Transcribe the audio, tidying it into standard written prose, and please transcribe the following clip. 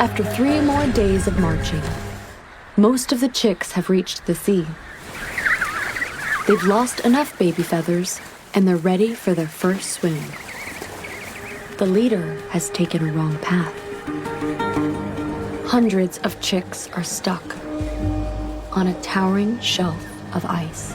After 3 more days of marching, most of the chicks have reached the sea. They've lost enough baby feathers, and they're ready for their first swim. The leader has taken a wrong path. Hundreds of chicks are stuck on a towering shelf of ice.